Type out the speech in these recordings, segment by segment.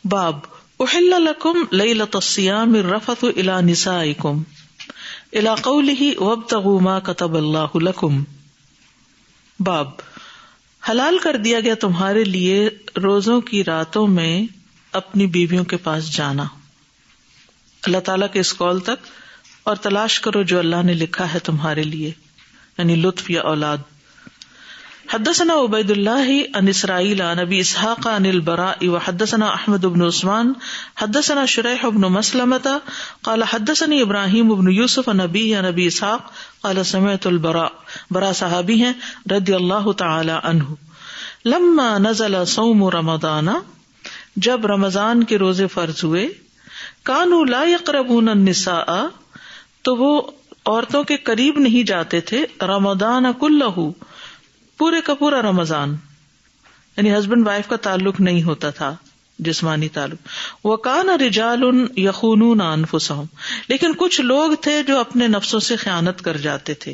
باب احل لکم لیلۃ الصیام الرفث الی نسائکم الی قولہ وابتغوا ما کتب اللہ لکم. باب حلال کر دیا گیا تمہارے لیے روزوں کی راتوں میں اپنی بیویوں کے پاس جانا اللہ تعالیٰ کے اس قول تک، اور تلاش کرو جو اللہ نے لکھا ہے تمہارے لیے، یعنی لطف یا اولاد. حدثنا عبید اللہ عن اسرائیل عن ابی اسحاق عن البراء وحدثنا احمد بن عثمان حدثنا شریح بن مسلمۃ قال حدثني ابراہیم بن یوسف عن ابیہ عن ابی اسحاق قال سمعت البراء، براء صحابی ہیں رضی اللہ تعالی عنہ، لما نزل صوم رمضان، جب رمضان کے روزے فرض ہوئے، کانوا لا یقربون النساء، تو وہ عورتوں کے قریب نہیں جاتے تھے، رمضان کلہ، پورے کا پورا رمضان، یعنی ہسبینڈ وائف کا تعلق نہیں ہوتا تھا، جسمانی تعلق. وَكَانَ رِجَالٌ يَخُونُونَ أَنفُسَهُمْ، لیکن کچھ لوگ تھے جو اپنے نفسوں سے خیانت کر جاتے تھے،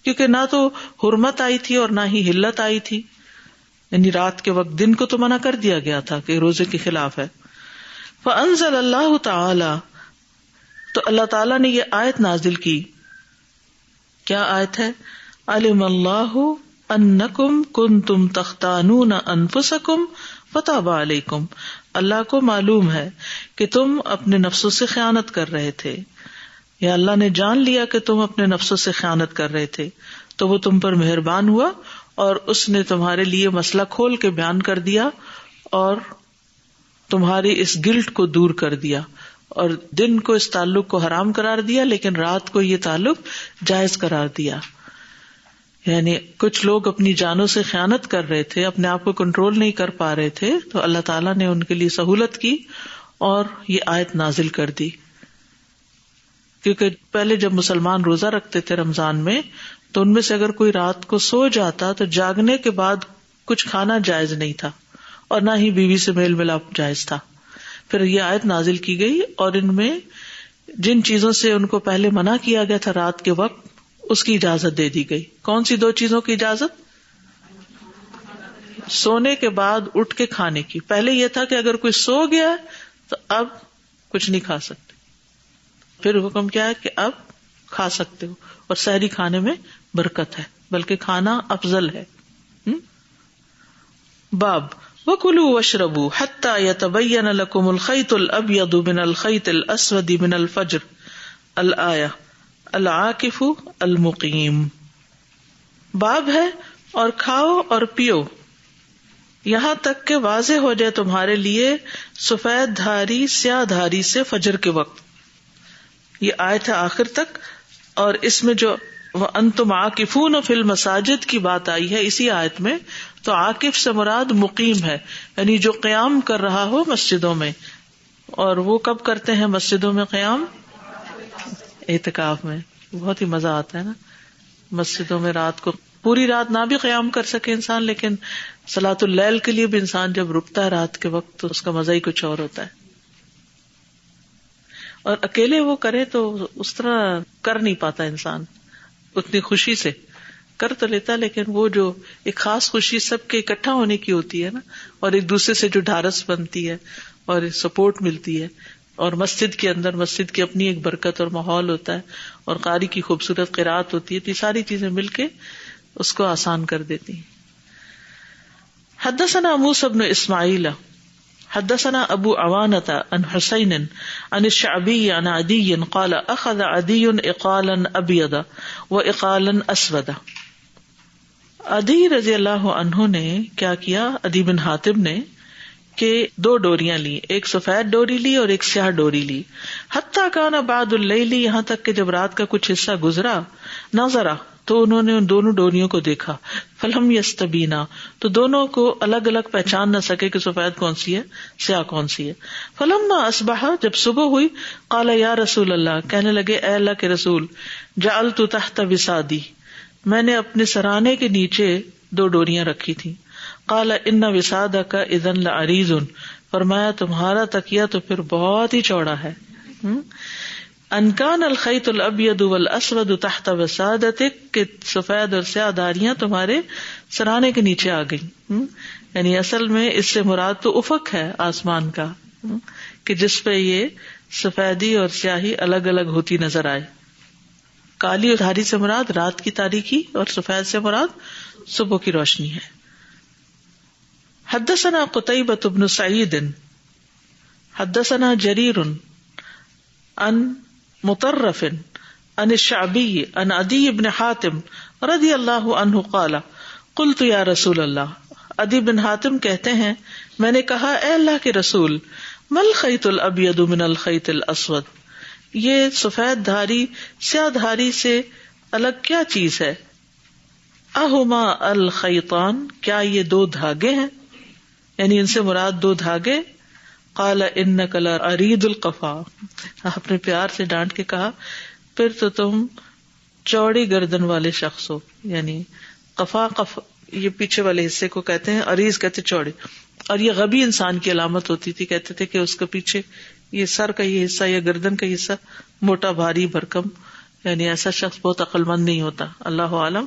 کیونکہ نہ تو حرمت آئی تھی اور نہ ہی حلت آئی تھی، یعنی رات کے وقت، دن کو تو منع کر دیا گیا تھا کہ روزے کے خلاف ہے. فَأَنزَلَ اللَّهُ تَعَالَى، تو اللہ تعالیٰ نے یہ آیت نازل کی. کیا آیت ہے؟ عَلِمَ اللَّهُ انکم کنتم تختانون انفسکم فتاب علیکم، اللہ کو معلوم ہے کہ تم اپنے نفسوں سے خیانت کر رہے تھے، یا اللہ نے جان لیا کہ تم اپنے نفسوں سے خیانت کر رہے تھے، تو وہ تم پر مہربان ہوا اور اس نے تمہارے لیے مسئلہ کھول کے بیان کر دیا اور تمہاری اس گلٹ کو دور کر دیا، اور دن کو اس تعلق کو حرام قرار دیا لیکن رات کو یہ تعلق جائز قرار دیا. یعنی کچھ لوگ اپنی جانوں سے خیانت کر رہے تھے، اپنے آپ کو کنٹرول نہیں کر پا رہے تھے، تو اللہ تعالیٰ نے ان کے لیے سہولت کی اور یہ آیت نازل کر دی. کیونکہ پہلے جب مسلمان روزہ رکھتے تھے رمضان میں، تو ان میں سے اگر کوئی رات کو سو جاتا تو جاگنے کے بعد کچھ کھانا جائز نہیں تھا، اور نہ ہی بیوی سے میل ملاپ جائز تھا. پھر یہ آیت نازل کی گئی اور ان میں جن چیزوں سے ان کو پہلے منع کیا گیا تھا رات کے وقت، اس کی اجازت دے دی گئی. کون سی 2 چیزوں کی اجازت؟ سونے کے بعد اٹھ کے کھانے کی. پہلے یہ تھا کہ اگر کوئی سو گیا تو اب کچھ نہیں کھا سکتے، پھر حکم کیا ہے کہ اب کھا سکتے ہو، اور سحری کھانے میں برکت ہے، بلکہ کھانا افضل ہے. باب وَكُلُوا وَاشْرَبُوا حَتَّى يَتَبَيَّنَ لَكُمُ الْخَيْطُ الْأَبْيَضُ مِنَ الْخَيْطِ الْأَسْوَدِ مِنَ الْفَجْرِ الْآيَةُ العاکف المقیم. باب ہے اور کھاؤ اور پیو یہاں تک کہ واضح ہو جائے تمہارے لیے سفید دھاری سیاہ دھاری سے فجر کے وقت. یہ آیت ہے آخر تک، اور اس میں جو وَأَنْتُمْ عَاكِفُونَ فِي الْمَسَاجِدِ کی بات آئی ہے اسی آیت میں، تو عاکف سے مراد مقیم ہے، یعنی جو قیام کر رہا ہو مسجدوں میں. اور وہ کب کرتے ہیں مسجدوں میں قیام؟ اعتکاف میں. بہت ہی مزہ آتا ہے نا مسجدوں میں، رات کو پوری رات نہ بھی قیام کر سکے انسان، لیکن صلاۃ اللیل کے لیے بھی انسان جب رکتا ہے رات کے وقت تو اس کا مزہ ہی کچھ اور ہوتا ہے. اور اکیلے وہ کرے تو اس طرح کر نہیں پاتا انسان اتنی خوشی سے. کر تو لیتا لیکن وہ جو ایک خاص خوشی سب کے اکٹھا ہونے کی ہوتی ہے نا، اور ایک دوسرے سے جو ڈھارس بنتی ہے اور سپورٹ ملتی ہے، اور مسجد کے اندر مسجد کی اپنی ایک برکت اور ماحول ہوتا ہے، اور قاری کی خوبصورت قرات ہوتی ہے، تو یہ ساری چیزیں مل کے اس کو آسان کر دیتی ہیں. حدثنا موسى بن اسماعیل حدثنا ابو عوانۃ عن حسین عن الشعبی عن عدی قال اخذ عدی اقالا ابیض واقالا اسود. عدی رضی اللہ عنہ نے کیا کیا، عدی بن حاتم نے، کہ 2 ڈوریاں لی، ایک سفید ڈوری لی اور ایک سیاہ ڈوری لی. حتی کان بعد اللیل، یہاں تک کہ جب رات کا کچھ حصہ گزرا، نظرا، تو انہوں نے ان دونوں ڈوریوں کو دیکھا، فلم یستبینا، تو دونوں کو الگ الگ پہچان نہ سکے کہ سفید کون سی ہے سیاہ کون سی ہے. فلما اصبح، جب صبح ہوئی، قال یا رسول اللہ، کہنے لگے اے اللہ کے رسول، جعلت تحت وسادی، میں نے اپنے سرانے کے نیچے 2 ڈوریاں رکھی تھی. قال ان وسادک اذا لعریض، فرمایا تمہارا تکیہ تو پھر بہت ہی چوڑا ہے. ان کان الخیط الابیض والاسود تحت وسادتک، کہ سفید اور سیاہ دھاریاں تمہارے سرانے کے نیچے آ گئیں. یعنی اصل میں اس سے مراد تو افق ہے آسمان کا، کہ جس پہ یہ سفیدی اور سیاہی الگ الگ ہوتی نظر آئے. کالی اور دھاری سے مراد رات کی تاریکی اور سفید سے مراد صبح کی روشنی ہے. حدثنا قتيبة بن سعيد حدثنا جرير عن مطرف عن الشعبي عن عدي بن حاتم رضی اللہ عنہ قال قلت یا رسول اللہ. عدی بن حاتم کہتے ہیں میں نے کہا اے اللہ کے رسول مل خیط الابیض من الخیط الاسود، یہ سفید دھاری سیاہ دھاری سے الگ کیا چیز ہے؟ اہما الخیطان، کیا یہ دو دھاگے ہیں؟ یعنی ان سے مراد دو دھاگے. قال انک لعریض القفا، اپنے پیار سے ڈانٹ کے کہا پھر تو تم چوڑی گردن والے شخص ہو. یعنی قفا یہ پیچھے والے حصے کو کہتے ہیں، عریض کہتے چوڑے، اور یہ غبی انسان کی علامت ہوتی تھی. کہتے تھے کہ اس کے پیچھے یہ سر کا یہ حصہ یا گردن کا حصہ موٹا بھاری بھرکم، یعنی ایسا شخص بہت عقل مند نہیں ہوتا. اللہ عالم.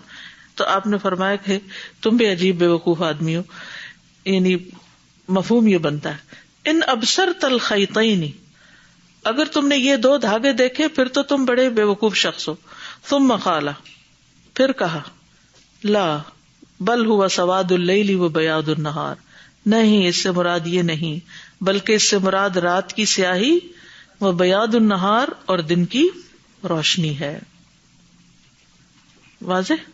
تو آپ نے فرمایا کہ تم بھی عجیب بے وقوف آدمی ہو. یعنی مفہوم یہ بنتا ہے ان ابصرت الخیطین، اگر تم نے یہ دو دھاگے دیکھے پھر تو تم بڑے بے وقوف شخص ہو. ثم قال، پھر کہا لا بل هو سواد اللیل و بیاض النہار، نہیں اس سے مراد یہ نہیں بلکہ اس سے مراد رات کی سیاہی و بیاض النہار اور دن کی روشنی ہے. واضح؟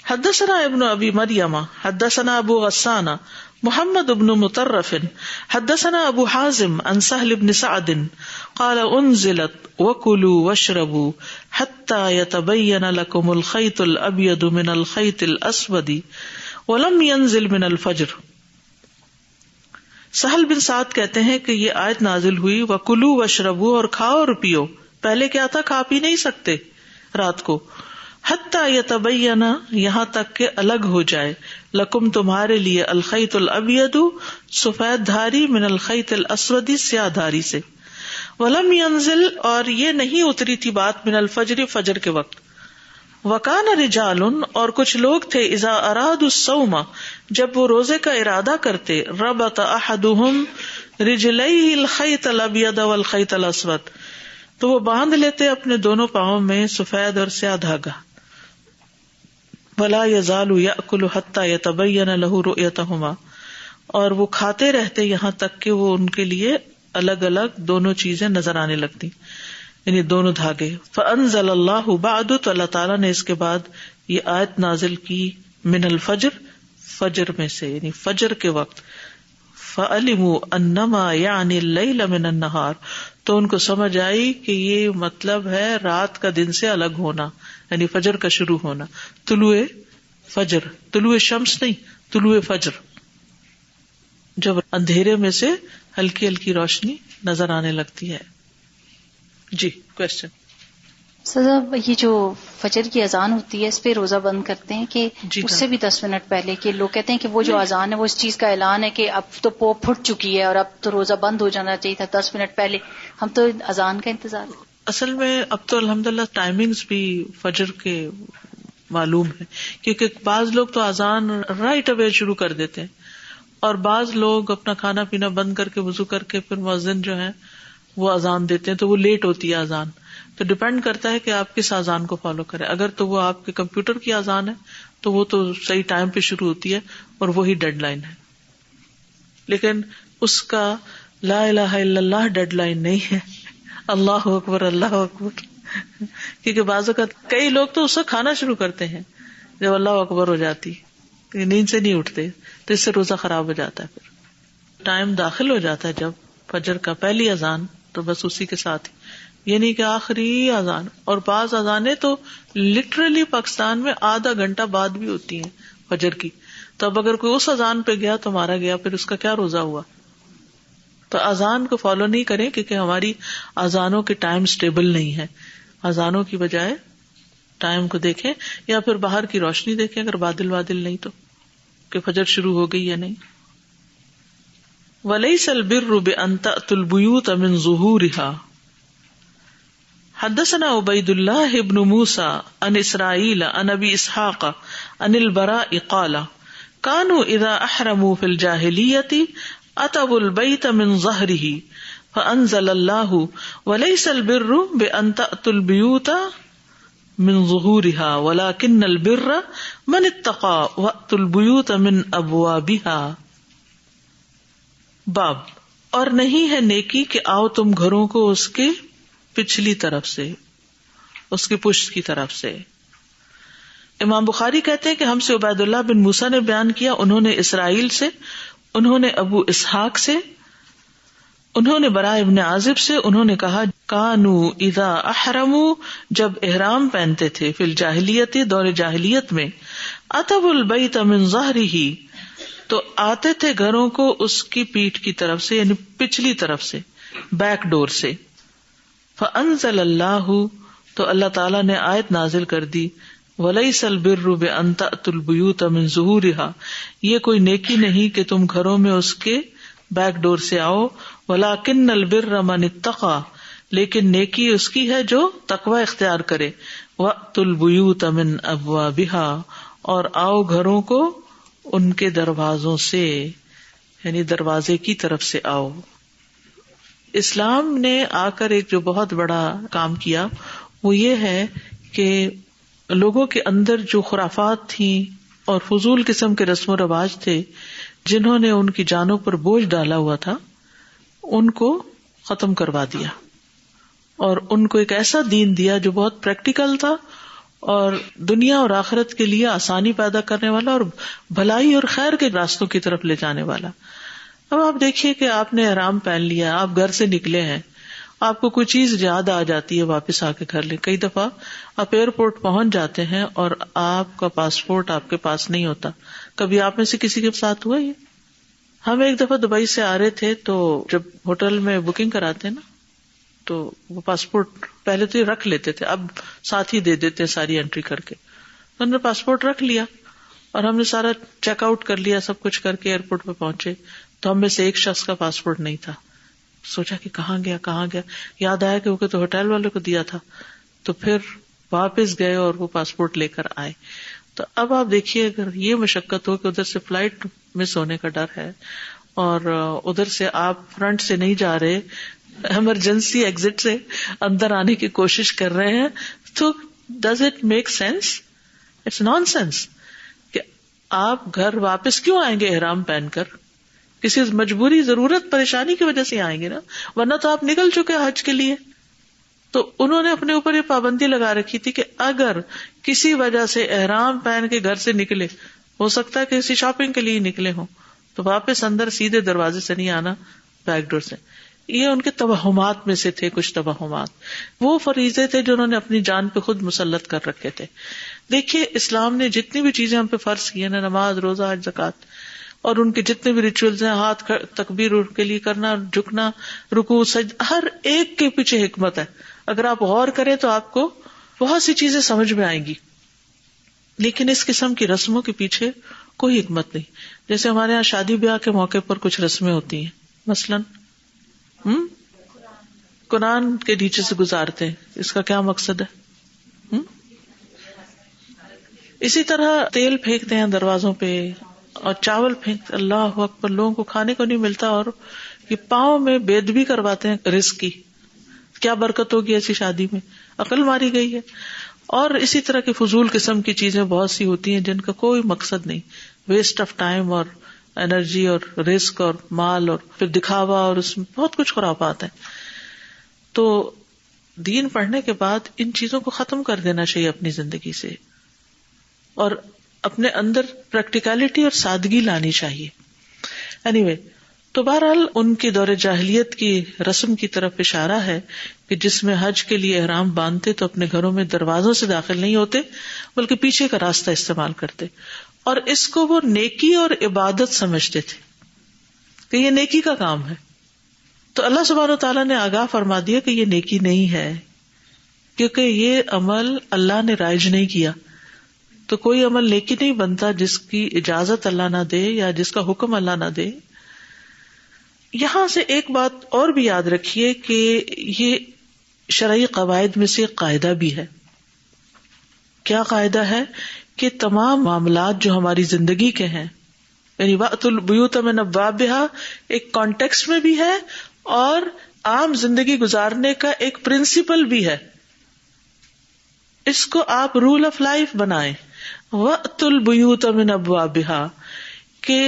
حدثنا ابن ابی مریم حدثنا ابو غسان محمد بن مطرف حدثنا ابو حازم عن سهل بن سعد قال انزلت وكلوا واشربوا حتى يتبين لكم الخيط الابيض من الخيط الاسود ولم ينزل من الفجر. سہل بن سعد کہتے ہیں کہ یہ آیت نازل ہوئی وَكُلُوا وَاشْرَبُوا، اور کھاؤ اور پیو. پہلے کیا تھا؟ کھا پی نہیں سکتے رات کو. حَتَّى يَتَبَيَّنَ، یہاں تک کہ الگ ہو جائے، لکم تمہارے لیے، الخیط الابیض سفید دھاری، من الخیط الاسود سیاہ دھاری سے. وَلَمْ يَنزِلْ، اور یہ نہیں اتری تھی بات، من الفجر فجر کے وقت. وَكَانَ رِجَالٌ، اور کچھ لوگ تھے، اذا ارادوا الصوم، جب وہ روزے کا ارادہ کرتے، ربط احدهم رجليه الخيط الابيض والخيط الاسود، تو وہ باندھ لیتے اپنے دونوں پاؤں میں سفید اور سیاہ دھاگا. ولا يزال يأكل حتى يتبين له رؤيتهما، اور وہ کھاتے رہتے یہاں تک کہ وہ ان کے لیے الگ الگ دونوں چیزیں نظر آنے لگتی، یعنی دونوں دھاگے. فانزل اللہ بعد، تو اللہ تعالیٰ نے اس کے بعد یہ آیت نازل کی، من الفجر، فجر میں سے، یعنی فجر کے وقت. فعلموا انما یعنی اللیل من النہار، تو ان کو سمجھ آئی کہ یہ مطلب ہے رات کا دن سے الگ ہونا، یعنی فجر کا شروع ہونا. طلوع فجر، طلوع شمس نہیں، طلوع فجر، جب اندھیرے میں سے ہلکی ہلکی روشنی نظر آنے لگتی ہے. جی کوشچن. سر یہ جو فجر کی اذان ہوتی ہے اس پہ روزہ بند کرتے ہیں کہ جی اس سے بھی 10 منٹ پہلے، کہ لوگ کہتے ہیں کہ وہ جو اذان ہے وہ اس چیز کا اعلان ہے کہ اب تو پو پھٹ چکی ہے اور اب تو روزہ بند ہو جانا چاہیے تھا 10 منٹ پہلے، ہم تو اذان کا انتظار. اصل میں اب تو الحمدللہ ٹائمنگز بھی فجر کے معلوم ہے، کیونکہ بعض لوگ تو اذان رائٹ اوے شروع کر دیتے ہیں، اور بعض لوگ اپنا کھانا پینا بند کر کے وضو کر کے پھر مؤذن جو ہے وہ اذان دیتے ہیں، تو وہ لیٹ ہوتی ہے اذان. تو ڈپینڈ کرتا ہے کہ آپ کس اذان کو فالو کریں. اگر تو وہ آپ کے کمپیوٹر کی اذان ہے تو وہ تو صحیح ٹائم پہ شروع ہوتی ہے اور وہی ڈیڈ لائن ہے، لیکن اس کا لا الہ الا اللہ ڈیڈ لائن نہیں ہے. اللہ اکبر اللہ اکبر، کیونکہ بعض اوقات کئی لوگ تو اس وقت کھانا شروع کرتے ہیں جب اللہ اکبر ہو جاتی، نیند سے نہیں اٹھتے، تو اس سے روزہ خراب ہو جاتا ہے. پھر ٹائم داخل ہو جاتا ہے جب فجر کا پہلی اذان، تو بس اسی کے ساتھ ہی، یہ نہیں کہ آخری اذان. اور بعض اذانیں تو لٹرلی پاکستان میں آدھا گھنٹہ بعد بھی ہوتی ہیں فجر کی. تو اب اگر کوئی اس اذان پہ گیا تو مارا گیا، پھر اس کا کیا روزہ ہوا. تو اذان کو فالو نہیں کریں، کیونکہ ہماری اذانوں کے ٹائم سٹیبل نہیں ہے. اذانوں کی بجائے ٹائم کو دیکھیں، یا پھر باہر کی روشنی دیکھیں اگر بادل نہیں تو کہ فجر شروع ہو گئی یا نہیں. وَلَيْسَ الْبِرُّ بِأَن تَأْتُوا الْبُيُوتَ مِن ظُهُورِهَا. حدثنا عبید اللہ ابن موسیٰ عن اسرائیل عن ابی اسحاق عن البراء قال كانوا اذا احرموا في الجاہلیۃ اتوا البیت من ظہرہ فانزل اللہ ولیس البر بان تأتوا البیوت من ظہورها ولکن البر من اتقى وأتوا البیوت من ابوابها. باب، اور نہیں ہے نیکی کہ آؤ تم گھروں کو اس کے پچھلی طرف سے، اس کی پشت کی طرف سے. امام بخاری کہتے ہیں کہ ہم سے عبید اللہ بن موسیٰ نے بیان کیا، انہوں نے اسرائیل سے، انہوں نے ابو اسحاق سے، انہوں نے براء ابن عازب سے، انہوں نے کہا کانو اذا احرموا، جب احرام پہنتے تھے، فی الجاہلیت، دور جاہلیت میں، اتوا البیت من ظہرہ، تو آتے تھے گھروں کو اس کی پیٹھ کی طرف سے، یعنی پچھلی طرف سے، بیک ڈور سے. فانزل اللہ، تو اللہ تعالیٰ نے آیت نازل کر دی، وَلَيْسَ الْبِرُّ بِأَن تَأْتُوا الْبُيُوتَ مِن ظُهُورِهَا، یہ کوئی نیکی نہیں کہ تم گھروں میں اس کے بیک ڈور سے آؤ، وَلَكِنَّ الْبِرَّ مَنِ اتَّقَى، لیکن نیکی اس کی ہے جو تقوی اختیار کرے، وَأْتُوا الْبُيُوتَ مِن أَبْوَابِهَا، اور آؤ گھروں کو ان کے دروازوں سے، یعنی دروازے کی طرف سے آؤ. اسلام نے آ کر ایک جو بہت بڑا کام کیا وہ یہ ہے کہ لوگوں کے اندر جو خرافات تھیں اور فضول قسم کے رسم و رواج تھے جنہوں نے ان کی جانوں پر بوجھ ڈالا ہوا تھا، ان کو ختم کروا دیا اور ان کو ایک ایسا دین دیا جو بہت پریکٹیکل تھا اور دنیا اور آخرت کے لیے آسانی پیدا کرنے والا اور بھلائی اور خیر کے راستوں کی طرف لے جانے والا. اب آپ دیکھیے کہ آپ نے احرام پہن لیا، آپ گھر سے نکلے ہیں، آپ کو کوئی چیز یاد آ جاتی ہے واپس آ کے گھر لے. کئی دفعہ آپ ایئرپورٹ پہنچ جاتے ہیں اور آپ کا پاسپورٹ آپ کے پاس نہیں ہوتا. کبھی آپ میں سے کسی کے ساتھ ہوا یہ؟ ہم ایک دفعہ دبئی سے آ رہے تھے تو جب ہوٹل میں بکنگ کراتے ہیں نا تو وہ پاسپورٹ پہلے تو یہ رکھ لیتے تھے، اب ساتھ ہی دے دیتے ساری انٹری کر کے. تو ہم نے پاسپورٹ رکھ لیا اور ہم نے سارا چیک آؤٹ کر لیا، سب کچھ کر کے ایئرپورٹ پہ پہنچے تو ہم میں سے ایک شخص کا پاسپورٹ نہیں تھا. سوچا کہ کہاں گیا، یاد آیا کہ وہ تو ہوٹل والے کو دیا تھا. تو پھر واپس گئے اور وہ پاسپورٹ لے کر آئے. تو اب آپ دیکھیے اگر یہ مشقت ہو کہ ادھر سے فلائٹ مس ہونے کا ڈر ہے اور ادھر سے آپ فرنٹ سے نہیں جا رہے، ایمرجنسی ایگزٹ سے اندر آنے کی کوشش کر رہے ہیں، تو does it make sense? It's nonsense کہ آپ گھر واپس کیوں آئیں گے احرام پہن کر؟ کسی مجبوری، ضرورت، پریشانی کی وجہ سے آئیں گے نا، ورنہ تو آپ نکل چکے حج کے لیے. تو انہوں نے اپنے اوپر یہ پابندی لگا رکھی تھی کہ اگر کسی وجہ سے احرام پہن کے گھر سے نکلے، ہو سکتا ہے کہ کسی شاپنگ کے لیے نکلے ہوں، تو واپس اندر سیدھے دروازے سے نہیں آنا، بیک ڈور سے. یہ ان کے توہمات میں سے تھے. کچھ توہمات وہ فریضے تھے جو انہوں نے اپنی جان پہ خود مسلط کر رکھے تھے. دیکھیے اسلام نے جتنی بھی چیزیں ہم پہ فرض کی ہیں نا، نماز، روزہ، حج، زکوٰۃ، اور ان کے جتنے بھی ریچولز ہیں، ہاتھ تکبیر کے لیے کرنا، جھکنا، رکوع، سجدہ، ہر ایک کے پیچھے حکمت ہے. اگر آپ غور کریں تو آپ کو بہت سی چیزیں سمجھ میں آئیں گی. لیکن اس قسم کی رسموں کے پیچھے کوئی حکمت نہیں. جیسے ہمارے یہاں شادی بیاہ کے موقع پر کچھ رسمیں ہوتی ہیں، مثلاً قرآن کے نیچے سے گزارتے ہیں، اس کا کیا مقصد ہے؟ اسی طرح تیل پھینکتے ہیں دروازوں پہ اور چاول پھینکتے، اللہ اکبر، لوگوں کو کھانے کو نہیں ملتا اور یہ پاؤں میں بید بھی کرواتے ہیں رزق کی. کیا برکت ہوگی ایسی شادی میں؟ عقل ماری گئی ہے. اور اسی طرح کی فضول قسم کی چیزیں بہت سی ہوتی ہیں جن کا کوئی مقصد نہیں، ویسٹ آف ٹائم اور انرجی اور رزق اور مال اور پھر دکھاوا، اور اس میں بہت کچھ خرافات ہیں. تو دین پڑھنے کے بعد ان چیزوں کو ختم کر دینا چاہیے اپنی زندگی سے اور اپنے اندر پریکٹیکلٹی اور سادگی لانی چاہیے. anyway, تو بہرحال ان کی دور جاہلیت کی رسم کی طرف اشارہ ہے کہ جس میں حج کے لیے احرام باندھتے تو اپنے گھروں میں دروازوں سے داخل نہیں ہوتے بلکہ پیچھے کا راستہ استعمال کرتے، اور اس کو وہ نیکی اور عبادت سمجھتے تھے کہ یہ نیکی کا کام ہے. تو اللہ سبحانہ و تعالیٰ نے آگاہ فرما دیا کہ یہ نیکی نہیں ہے، کیونکہ یہ عمل اللہ نے رائج نہیں کیا. تو کوئی عمل نیکی نہیں بنتا جس کی اجازت اللہ نہ دے یا جس کا حکم اللہ نہ دے. یہاں سے ایک بات اور بھی یاد رکھیے کہ یہ شرعی قواعد میں سے ایک قاعدہ بھی ہے. کیا قاعدہ ہے؟ کہ تمام معاملات جو ہماری زندگی کے ہیں یعنی وَأْتُوا الْبُيُوتَ مِنْ أَبْوَابِهَا ایک کانٹیکسٹ میں بھی ہے اور عام زندگی گزارنے کا ایک پرنسپل بھی ہے. اس کو آپ رول آف لائف بنائیں. وَأْتُوا الْبُيُوتَ مِنْ أَبْوَابِهَا کہ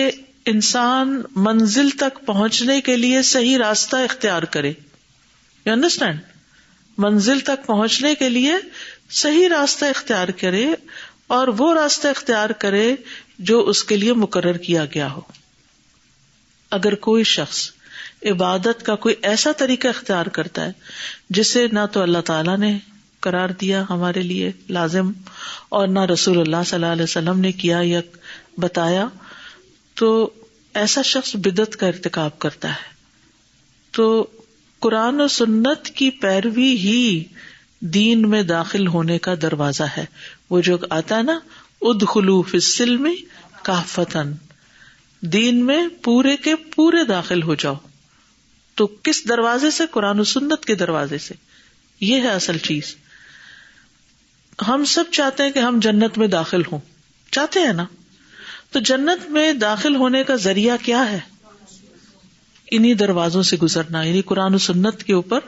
انسان منزل تک پہنچنے کے لیے صحیح راستہ اختیار کرے. You understand? منزل تک پہنچنے کے لیے صحیح راستہ اختیار کرے اور وہ راستہ اختیار کرے جو اس کے لیے مقرر کیا گیا ہو. اگر کوئی شخص عبادت کا کوئی ایسا طریقہ اختیار کرتا ہے جسے نہ تو اللہ تعالیٰ نے قرار دیا ہمارے لیے لازم اور نہ رسول اللہ صلی اللہ علیہ وسلم نے کیا یا بتایا، تو ایسا شخص بدعت کا ارتکاب کرتا ہے. تو قرآن و سنت کی پیروی ہی دین میں داخل ہونے کا دروازہ ہے. وہ جو آتا ہے نا ادخلوا فی السلم کافۃ، دین میں پورے کے پورے داخل ہو جاؤ. تو کس دروازے سے؟ قرآن و سنت کے دروازے سے. یہ ہے اصل چیز. ہم سب چاہتے ہیں کہ ہم جنت میں داخل ہوں، چاہتے ہیں نا؟ تو جنت میں داخل ہونے کا ذریعہ کیا ہے؟ انہی دروازوں سے گزرنا، یعنی قرآن و سنت کے اوپر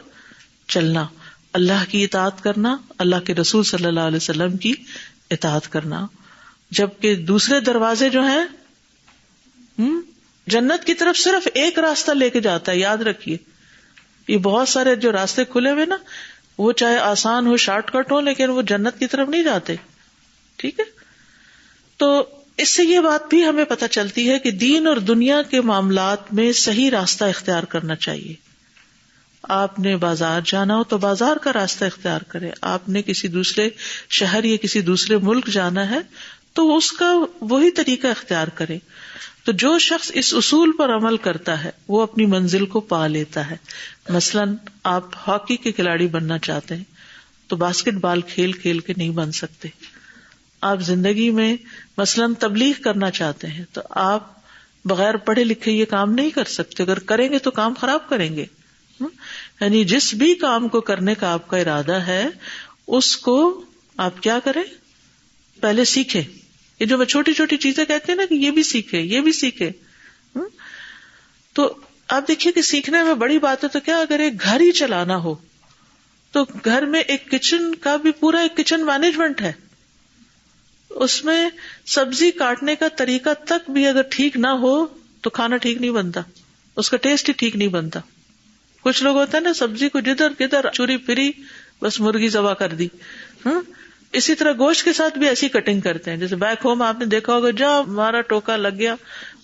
چلنا، اللہ کی اطاعت کرنا، اللہ کے رسول صلی اللہ علیہ وسلم کی اطاعت کرنا. جبکہ دوسرے دروازے جو ہیں جنت کی طرف صرف ایک راستہ لے کے جاتا ہے. یاد رکھیے، یہ بہت سارے جو راستے کھلے ہوئے نا، وہ چاہے آسان ہو، شارٹ کٹ ہو، لیکن وہ جنت کی طرف نہیں جاتے. ٹھیک ہے؟ تو اس سے یہ بات بھی ہمیں پتہ چلتی ہے کہ دین اور دنیا کے معاملات میں صحیح راستہ اختیار کرنا چاہیے. آپ نے بازار جانا ہو تو بازار کا راستہ اختیار کرے. آپ نے کسی دوسرے شہر یا کسی دوسرے ملک جانا ہے تو اس کا وہی طریقہ اختیار کرے. تو جو شخص اس اصول پر عمل کرتا ہے وہ اپنی منزل کو پا لیتا ہے. مثلاً آپ ہاکی کے کھلاڑی بننا چاہتے ہیں تو باسکٹ بال کھیل کھیل کے نہیں بن سکتے. آپ زندگی میں مثلاً تبلیغ کرنا چاہتے ہیں تو آپ بغیر پڑھے لکھے یہ کام نہیں کر سکتے. اگر کریں گے تو کام خراب کریں گے. یعنی جس بھی کام کو کرنے کا آپ کا ارادہ ہے اس کو آپ کیا کریں؟ پہلے سیکھیں. یہ جو میں چھوٹی چھوٹی چیزیں کہتے ہیں نا کہ یہ بھی سیکھے، یہ بھی سیکھے. تو آپ دیکھیے کہ سیکھنے میں بڑی بات ہے. تو کیا اگر ایک گھر ہی چلانا ہو تو گھر میں ایک کچن کا بھی پورا ایک کچن مینجمنٹ ہے. اس میں سبزی کاٹنے کا طریقہ تک بھی اگر ٹھیک نہ ہو تو کھانا ٹھیک نہیں بنتا، اس کا ٹیسٹ ہی ٹھیک نہیں بنتا. کچھ لوگ ہوتا ہے نا سبزی کو جدھر کدھر چوری پھری بس مرغی ذبح کر دی. اسی طرح گوشت کے ساتھ بھی ایسی کٹنگ کرتے ہیں. جیسے بیک ہوم آپ نے دیکھا ہوگا، جہاں ہمارا ٹوکا لگ گیا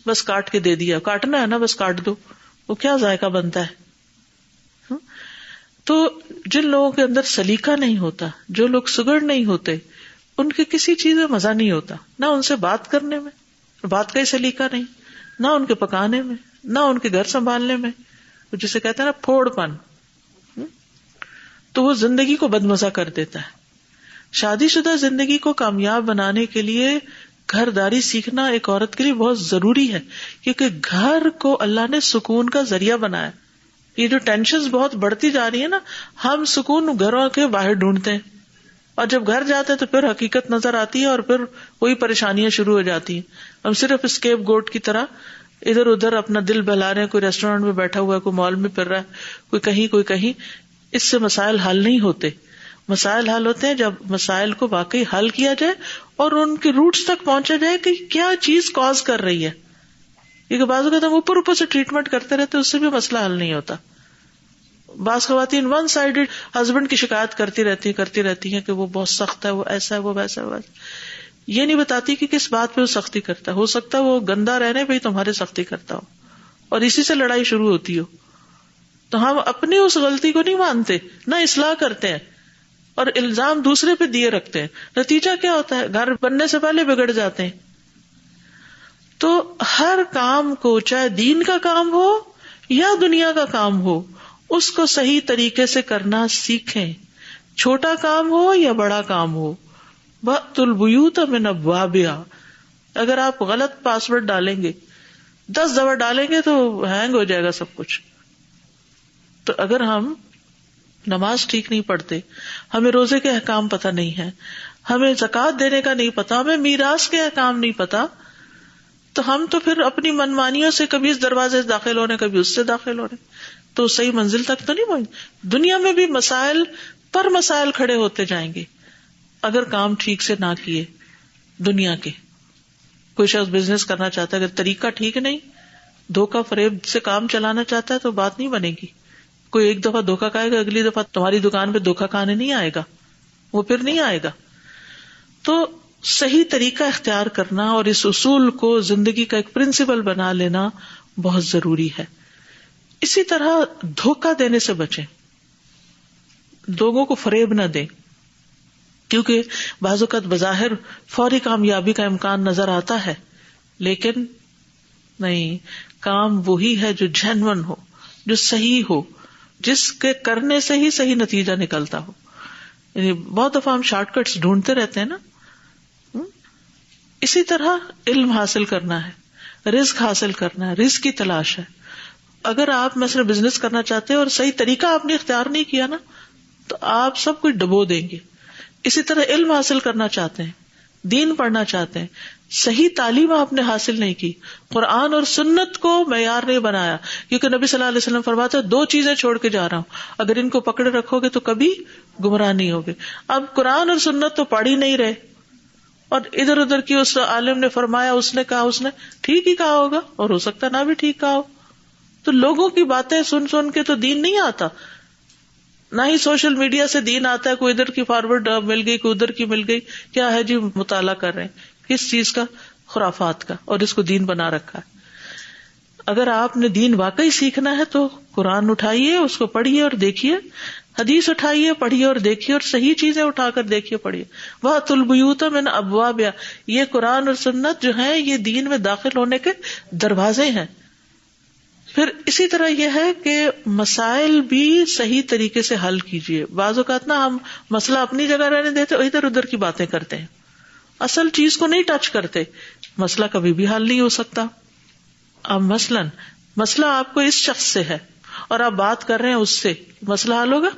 بس کاٹ کے دے دیا. کاٹنا ہے نا بس کاٹ دو. وہ کیا ذائقہ بنتا ہے. تو جن لوگوں کے اندر سلیقہ نہیں ہوتا، جو لوگ سگڑ نہیں ہوتے، ان کے کسی چیز میں مزہ نہیں ہوتا. نہ ان سے بات کرنے میں، بات کا ہی سلیقہ نہیں، نہ ان کے پکانے میں، نہ ان کے گھر سنبھالنے میں. جسے کہتے ہیں نا پھوڑ پن، تو وہ زندگی کو بدمزہ کر دیتا ہے. شادی شدہ زندگی کو کامیاب بنانے کے لیے گھر داری سیکھنا ایک عورت کے لیے بہت ضروری ہے، کیونکہ گھر کو اللہ نے سکون کا ذریعہ بنایا. یہ جو ٹینشنز بہت بڑھتی جا رہی ہے نا، ہم سکون گھروں کے باہر ڈھونڈتے ہیں، اور جب گھر جاتے ہیں تو پھر حقیقت نظر آتی ہے اور پھر وہی پریشانیاں شروع ہو جاتی ہیں. ہم صرف اسکیپ گوٹ کی طرح ادھر ادھر اپنا دل بہلا رہے ہیں. کوئی ریسٹورینٹ میں بیٹھا ہوا ہے، کوئی مال میں پھر رہا ہے، کوئی کہیں کوئی کہیں. اس سے مسائل حل نہیں ہوتے. مسائل حل ہوتے ہیں جب مسائل کو واقعی حل کیا جائے اور ان کے روٹس تک پہنچا جائے کہ کیا چیز کاز کر رہی ہے. کیونکہ بعض اوقات ہم اوپر سے ٹریٹمنٹ کرتے رہتے، اس سے بھی مسئلہ حل نہیں ہوتا. بعض خواتین ون سائیڈڈ ہسبینڈ کی شکایت کرتی رہتی ہیں کہ وہ بہت سخت ہے، وہ ایسا ہے، وہ ویسا ہے. یہ نہیں بتاتی کہ کس بات پہ وہ سختی کرتا ہے. ہو سکتا ہے وہ گندا رہنے پہ ہی تمہارے سختی کرتا ہو اور اسی سے لڑائی شروع ہوتی ہو. تو ہم اپنی اس غلطی کو نہیں مانتے، نہ اصلاح کرتے ہیں اور الزام دوسرے پہ دیے رکھتے ہیں. نتیجہ کیا ہوتا ہے؟ گھر بننے سے پہلے بگڑ جاتے ہیں. تو ہر کام کو، چاہے دین کا کام ہو یا دنیا کا کام ہو، اس کو صحیح طریقے سے کرنا سیکھیں. چھوٹا کام ہو یا بڑا کام ہو. وَأْتُوا الْبُيُوتَ مِنْ أَبْوَابِهَا. اگر آپ غلط پاسورڈ ڈالیں گے، 10 دفعہ ڈالیں گے تو ہینگ ہو جائے گا سب کچھ. تو اگر ہم نماز ٹھیک نہیں پڑھتے، ہمیں روزے کے احکام پتہ نہیں ہے، ہمیں زکوٰۃ دینے کا نہیں پتا، ہمیں میراث کے احکام نہیں پتا، تو ہم تو پھر اپنی منمانیوں سے کبھی اس دروازے سے داخل ہو رہے ہیں, کبھی اس سے داخل ہو رہے ہیں, تو صحیح منزل تک تو نہیں پہنچ. دنیا میں بھی مسائل پر مسائل کھڑے ہوتے جائیں گے اگر کام ٹھیک سے نہ کیے. دنیا کے کوئی شخص بزنس کرنا چاہتا ہے, اگر طریقہ ٹھیک نہیں, دھوکہ فریب سے کام چلانا چاہتا ہے تو بات نہیں بنے گی. کوئی ایک دفعہ دھوکہ کھائے گا, اگلی دفعہ تمہاری دکان پہ دھوکہ کھانے نہیں آئے گا, وہ پھر نہیں آئے گا. تو صحیح طریقہ اختیار کرنا اور اس اصول کو زندگی کا ایک پرنسپل بنا لینا بہت ضروری ہے. اسی طرح دھوکہ دینے سے بچیں, لوگوں کو فریب نہ دیں, کیونکہ بعض اوقات بظاہر فوری کامیابی کا امکان نظر آتا ہے, لیکن نہیں, کام وہی ہے جو جینون ہو, جو صحیح ہو, جس کے کرنے سے ہی صحیح نتیجہ نکلتا ہو. یعنی بہت دفعہ ہم شارٹ کٹس ڈھونڈتے رہتے ہیں نا. اسی طرح علم حاصل کرنا ہے, رزق حاصل کرنا ہے, رزق کی تلاش ہے. اگر آپ مثلا بزنس کرنا چاہتے ہیں اور صحیح طریقہ آپ نے اختیار نہیں کیا نا, تو آپ سب کچھ ڈبو دیں گے. اسی طرح علم حاصل کرنا چاہتے ہیں, دین پڑھنا چاہتے ہیں, صحیح تعلیم آپ نے حاصل نہیں کی, قرآن اور سنت کو معیار نہیں بنایا, کیونکہ نبی صلی اللہ علیہ وسلم فرماتے ہیں 2 چیزیں چھوڑ کے جا رہا ہوں, اگر ان کو پکڑے رکھو گے تو کبھی گمراہ نہیں ہوگے. اب قرآن اور سنت تو پڑھ ہی نہیں رہے, اور ادھر ادھر کی اس عالم نے فرمایا, اس نے کہا, اس نے ٹھیک ہی کہا ہوگا, اور ہو سکتا نہ بھی ٹھیک کہا ہو. تو لوگوں کی باتیں سن سن کے تو دین نہیں آتا, نہ ہی سوشل میڈیا سے دین آتا ہے. کوئی ادھر کی فارورڈ مل گئی, کوئی ادھر کی مل گئی, کیا ہے جی مطالعہ کر رہے ہیں کس چیز کا, خرافات کا, اور اس کو دین بنا رکھا ہے. اگر آپ نے دین واقعی سیکھنا ہے تو قرآن اٹھائیے, اس کو پڑھیے اور دیکھیے, حدیث اٹھائیے, پڑھیے اور دیکھیے, اور صحیح چیزیں اٹھا کر دیکھیے, پڑھیے. وَأْتُوا الْبُيُوتَ مِنْ أَبْوَابِهَا, یہ قرآن اور سنت جو ہیں یہ دین میں داخل ہونے کے دروازے ہیں. پھر اسی طرح یہ ہے کہ مسائل بھی صحیح طریقے سے حل کیجیے. بعض اوقات نا ہم مسئلہ اپنی جگہ رہنے دیتے, ادھر ادھر کی باتیں کرتے ہیں, اصل چیز کو نہیں ٹچ کرتے. مسئلہ کبھی بھی حل نہیں ہو سکتا. اب مثلاً مسئلہ آپ کو اس شخص سے ہے اور آپ بات کر رہے ہیں اس سے, مسئلہ حل ہوگا؟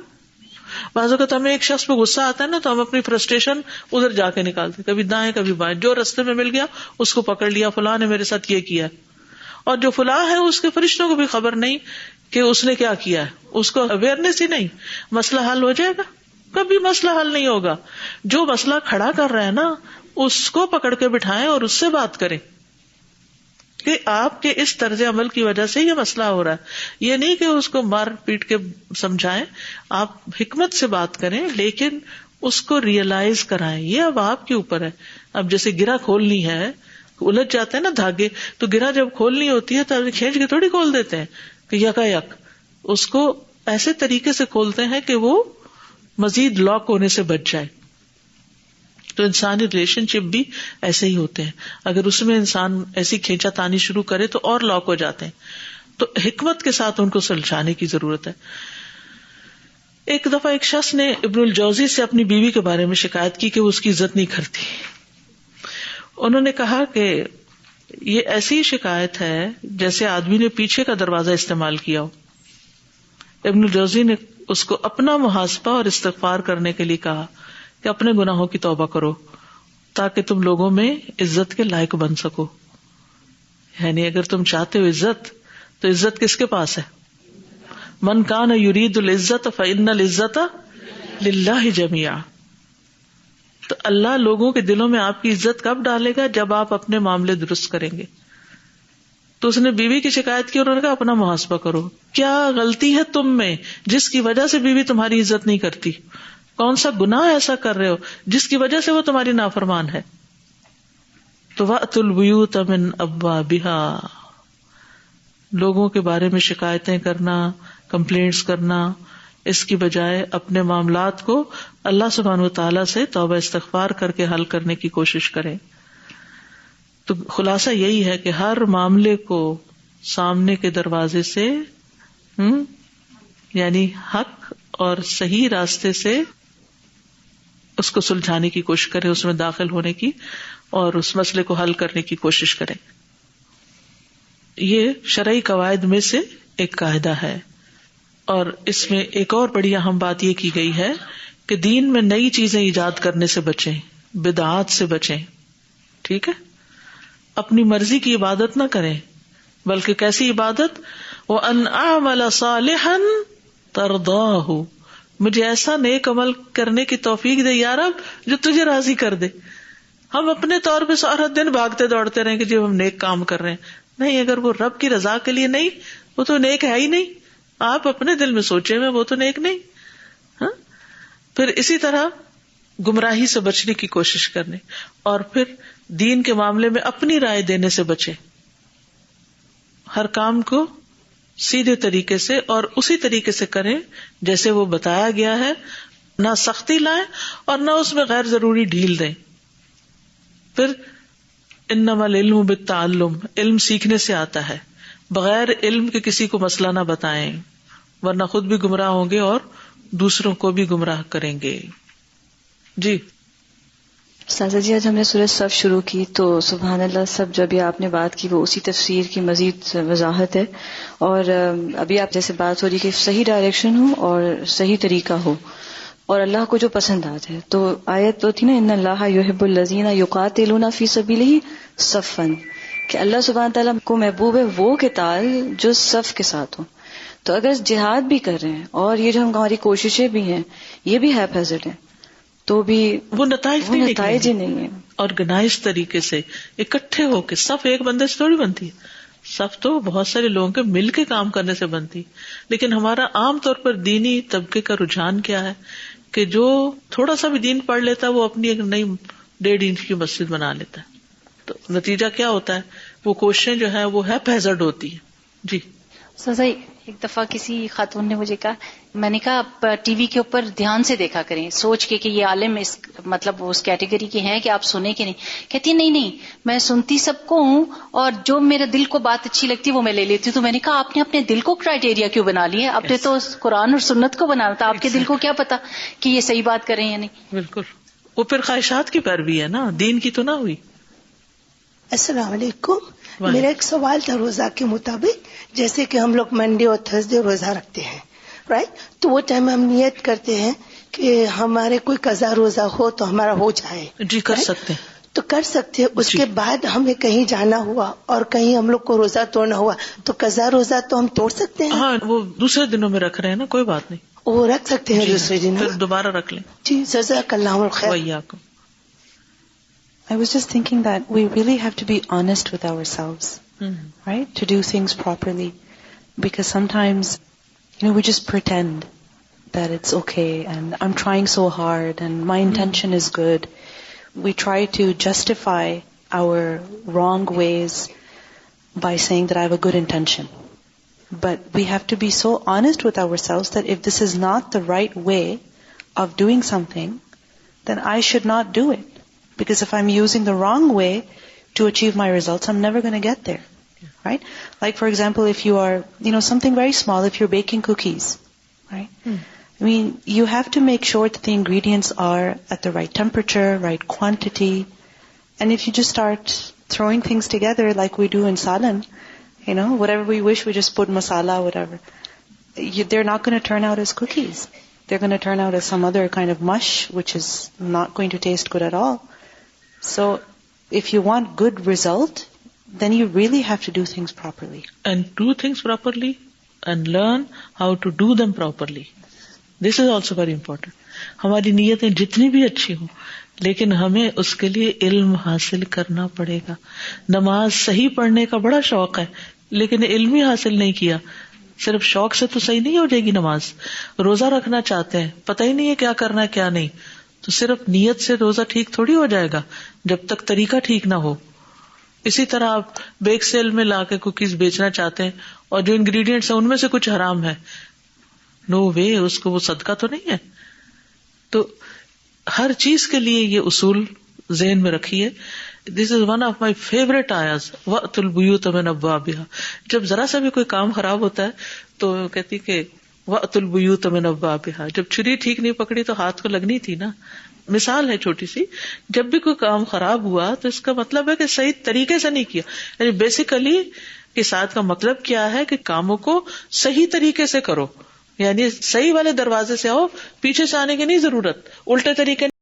بعض اوقات ہمیں ایک شخص پہ غصہ آتا ہے نا, تو ہم اپنی فرسٹریشن ادھر جا کے نکالتے, کبھی دائیں کبھی بائیں, جو رستے میں مل گیا اس کو پکڑ لیا, فلاں نے میرے ساتھ یہ کیا, اور جو فلاں ہے اس کے فرشتوں کو بھی خبر نہیں کہ اس نے کیا کیا ہے, اس کو اویئرنیس ہی نہیں. مسئلہ حل ہو جائے گا؟ کبھی مسئلہ حل نہیں ہوگا. جو مسئلہ کھڑا کر رہا ہے نا اس کو پکڑ کے بٹھائیں اور اس سے بات کریں کہ آپ کے اس طرز عمل کی وجہ سے یہ مسئلہ ہو رہا ہے. یہ نہیں کہ اس کو مار پیٹ کے سمجھائیں, آپ حکمت سے بات کریں, لیکن اس کو ریئلائز کرائیں. یہ اب آپ کے اوپر ہے. اب جیسے گرہ کھولنی ہے, الجھ جاتے ہیں نا دھاگے, تو گرہ جب کھولنی ہوتی ہے تو کھینچ کے تھوڑی کھول دیتے ہیں کہ یکا یک, اس کو ایسے طریقے سے کھولتے ہیں کہ وہ مزید لاک ہونے سے بچ جائے. تو انسانی ریلیشن شپ بھی ایسے ہی ہوتے ہیں, اگر اس میں انسان ایسی کھینچا تانی شروع کرے تو اور لاک ہو جاتے ہیں. تو حکمت کے ساتھ ان کو سلجھانے کی ضرورت ہے. ایک دفعہ ایک شخص نے ابن الجوزی سے اپنی بیوی کے بارے میں شکایت کی کہ وہ اس کی عزت نہیں کرتی. انہوں نے کہا کہ یہ ایسی شکایت ہے جیسے آدمی نے پیچھے کا دروازہ استعمال کیا ہو. ابن الجوزی نے اس کو اپنا محاسبہ اور استغفار کرنے کے لیے کہا کہ اپنے گناہوں کی توبہ کرو تاکہ تم لوگوں میں عزت کے لائق بن سکو. یعنی اگر تم چاہتے ہو عزت, تو عزت کس کے پاس ہے؟ من کان یرید العزت فإن العزت للہ جمیعا. تو اللہ لوگوں کے دلوں میں آپ کی عزت کب ڈالے گا؟ جب آپ اپنے معاملے درست کریں گے. تو اس نے بیوی کی شکایت کی اور انہوں نے کہا اپنا محاسبہ کرو, کیا غلطی ہے تم میں جس کی وجہ سے بیوی تمہاری عزت نہیں کرتی؟ کون سا گناہ ایسا کر رہے ہو جس کی وجہ سے وہ تمہاری نافرمان ہے؟ تو وَأْتُوا الْبُيُوتَ مِنْ أَبْوَابِهَا, لوگوں کے بارے میں شکایتیں کرنا, کمپلینٹس کرنا, اس کی بجائے اپنے معاملات کو اللہ سبحانہ و تعالیٰ سے توبہ استغفار کر کے حل کرنے کی کوشش کریں. تو خلاصہ یہی ہے کہ ہر معاملے کو سامنے کے دروازے سے یعنی حق اور صحیح راستے سے اس کو سلجھانے کی کوشش کریں, اس میں داخل ہونے کی اور اس مسئلے کو حل کرنے کی کوشش کریں. یہ شرعی قواعد میں سے ایک قاعدہ ہے. اور اس میں ایک اور بڑی اہم بات یہ کی گئی ہے کہ دین میں نئی چیزیں ایجاد کرنے سے بچیں, بدعات سے بچیں. ٹھیک ہے, اپنی مرضی کی عبادت نہ کریں، بلکہ کیسی عبادت؟ وَأَنْ أَعْمَلَ صَالِحًا تَرْضَاهُ، مجھے ایسا نیک عمل کرنے کی توفیق دے یا رب جو تجھے راضی کر دے. ہم اپنے طور پہ سارا دن بھاگتے دوڑتے رہیں کہ جی ہم نیک کام کر رہے ہیں. نہیں، اگر وہ رب کی رضا کے لیے نہیں، وہ تو نیک ہے ہی نہیں. آپ اپنے دل میں سوچے میں وہ تو نیک نہیں. ہاں، پھر اسی طرح گمراہی سے بچنے کی کوشش کرنے، اور پھر دین کے معاملے میں اپنی رائے دینے سے بچے. ہر کام کو سیدھے طریقے سے اور اسی طریقے سے کریں جیسے وہ بتایا گیا ہے، نہ سختی لائیں اور نہ اس میں غیر ضروری ڈھیل دیں. پھر انما العلم بالتعلم، علم سیکھنے سے آتا ہے، بغیر علم کے کسی کو مسئلہ نہ بتائیں ورنہ خود بھی گمراہ ہوں گے اور دوسروں کو بھی گمراہ کریں گے. جی سازا جی، آج ہم نے سورۃ صف شروع کی تو سبحان اللہ، سب جب یہ آپ نے بات کی وہ اسی تفسیر کی مزید وضاحت ہے. اور ابھی آپ جیسے بات ہو رہی کہ صحیح ڈائریکشن ہو اور صحیح طریقہ ہو اور اللہ کو جو پسند آ جائے. تو آیت تو تھی نا، ان اللہ یحب الذین یقاتلون فی سبیلہ صفا، کہ اللہ سبحانہ تعالیٰ کو محبوب ہے وہ قتال جو صف کے ساتھ ہو. تو اگر جہاد بھی کر رہے ہیں اور یہ جو ہماری کوششیں بھی ہیں یہ بھی ہیپ ہیزرڈ ہیں تو بھی وہ نتائج ہی نہیں ہے. آرگنائز طریقے سے اکٹھے ہو کے، صف ایک بندے سے تھوڑی بنتی ہے، صف تو بہت سارے لوگوں کے مل کے کام کرنے سے بنتی. لیکن ہمارا عام طور پر دینی طبقے کا رجحان کیا ہے کہ جو تھوڑا سا بھی دین پڑھ لیتا ہے وہ اپنی ایک نئی 1.5 انچ کی مسجد بنا لیتا ہے. تو نتیجہ کیا ہوتا ہے؟ وہ کوششیں جو ہے وہ ہیپ ہیزرڈ ہوتی ہیں. جی سزا، ایک دفعہ کسی خاتون نے مجھے کہا، میں نے کہا آپ ٹی وی کے اوپر دھیان سے دیکھا کریں، سوچ کے کہ یہ عالم اس مطلب اس کیٹیگری کے ہیں کہ آپ سنیں کہ نہیں. کہتی نہیں میں سنتی سب کو ہوں اور جو میرے دل کو بات اچھی لگتی ہے وہ میں لے لیتی ہوں. تو میں نے کہا آپ نے اپنے دل کو کرائیٹیریا کیوں بنا لیا؟ آپ نے تو قرآن اور سنت کو بنا تھا، آپ کے دل کو کیا پتا کہ یہ صحیح بات کر رہے ہیں یا نہیں. بالکل، وہ پھر خواہشات کی پیروی ہے نا، دین کی تو نہ ہوئی. السلام علیکم. میرا ایک سوال تھا، روزہ کے مطابق جیسے کہ ہم لوگ منڈے اور تھرسڈے روزہ رکھتے ہیں، رائٹ؟ تو وہ ٹائم ہم نیت کرتے ہیں کہ ہمارے کوئی قضا روزہ ہو تو ہمارا ہو جائے. جی کر سکتے ہیں، تو کر سکتے ہیں. اس کے بعد ہمیں کہیں جانا ہوا اور کہیں ہم لوگ کو روزہ توڑنا ہوا تو قضا روزہ تو ہم توڑ سکتے ہیں. ہاں وہ دوسرے دنوں میں رکھ رہے ہیں نا، کوئی بات نہیں، وہ رکھ سکتے ہیں دوسرے دن، پھر دوبارہ رکھ لیں. جی جزاک اللہ خیر. وإياكم. I was just thinking that we really have to be honest with ourselves, right? To do things properly. Because sometimes, we just pretend that it's okay and I'm trying so hard and my intention is good. We try to justify our wrong ways by saying that I have a good intention. But we have to be so honest with ourselves that if this is not the right way of doing something, then I should not do it. Because if I'm using the wrong way to achieve my results, I'm never going to get there. Right? Like for example, if you are, something very small, if you're baking cookies, right? I mean, you have to make sure that the ingredients are at the right temperature, right quantity. And if you just start throwing things together like we do in salan, whatever we wish, we just put masala, whatever. They're not going to turn out as cookies. They're going to turn out as some other kind of mush, which is not going to taste good at all. So, if you want good result, then you really have to do things properly. And do things properly and learn how to do them properly. This is also very important. ہماری نیتیں جتنی بھی اچھی ہوں لیکن ہمیں اس کے لیے علم حاصل کرنا پڑے گا. نماز صحیح پڑھنے کا بڑا شوق ہے لیکن علم ہی حاصل نہیں کیا. صرف شوق سے تو صحیح نہیں ہو جائے گی نماز. روزہ رکھنا چاہتے ہیں، پتہ ہی نہیں ہے کیا کرنا ہے کیا نہیں، تو صرف نیت سے روزہ ٹھیک تھوڑی ہو جائے گا جب تک طریقہ ٹھیک نہ ہو. اسی طرح آپ بیک سیل میں لا کے کوکیز بیچنا چاہتے ہیں اور جو انگریڈینٹس ہیں ان میں سے کچھ حرام ہے، نو وے، اس کو وہ صدقہ تو نہیں ہے. تو ہر چیز کے لیے یہ اصول ذہن میں رکھیے. This is one of my favourite آیاز، وَأْتُوا الْبُيُوتَ مِنْ أَبْوَابِهَا. جب ذرا سا بھی کوئی کام خراب ہوتا ہے تو کہتی کہ وَأْتُوا الْبُيُوتَ مِنْ أَبْوَابِهَا. جب چھری ٹھیک نہیں پکڑی تو ہاتھ کو لگنی تھی نا. مثال ہے چھوٹی سی، جب بھی کوئی کام خراب ہوا تو اس کا مطلب ہے کہ صحیح طریقے سے نہیں کیا. یعنی بیسیکلی اس آیت کا مطلب کیا ہے کہ کاموں کو صحیح طریقے سے کرو، یعنی صحیح والے دروازے سے آؤ، پیچھے سے آنے کی نہیں ضرورت، الٹے طریقے